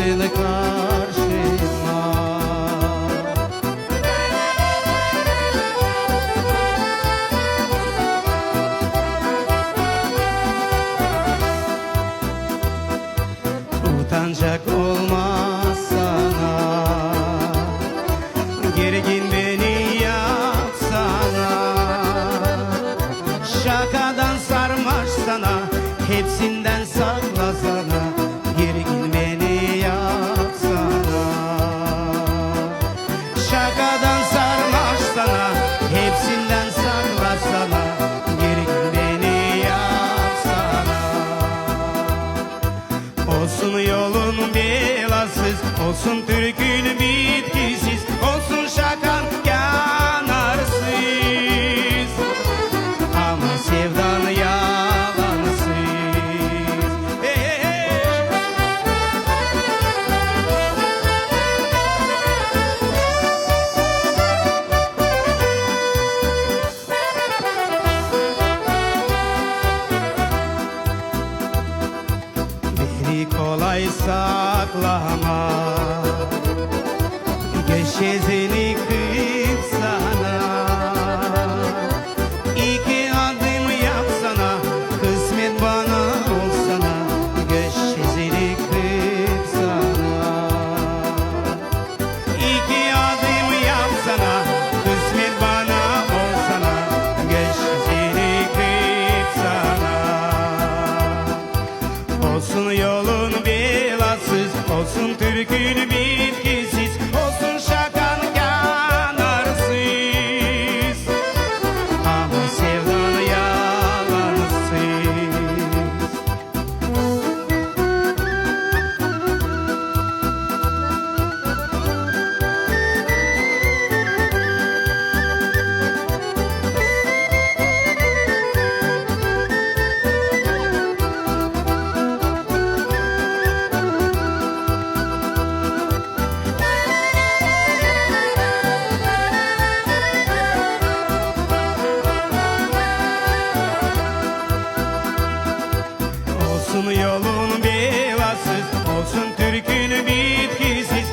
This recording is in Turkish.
çıktın karşıma. Utanacak olmaz sana, gergin beni yapsana. Şakadan sarmaş sana, hepsinden saklasana. Gergin beni yapsana. Şakadan sarmaş sana, hepsinden saklasana. Gergin beni yapsana. Olsun yolun belasız, olsun türkün bitkisiz, olsun şakan yanarsız, ama sevdan yalansız. Hey, hey, hey. Beni kolay saklama, gökyüzünü kırsana. İki adım yapsana, kısmet bana olsana. Gökyüzünü kırsana. İki adım yapsana, kısmet bana olsana. Gökyüzünü kırsana. Olsun yolun belasız, olsun türkün bitkisiz, olsun şakan yanarsız, ama sevdan yalansız. Olsun yolun belasız, olsun türkün bitkisiz,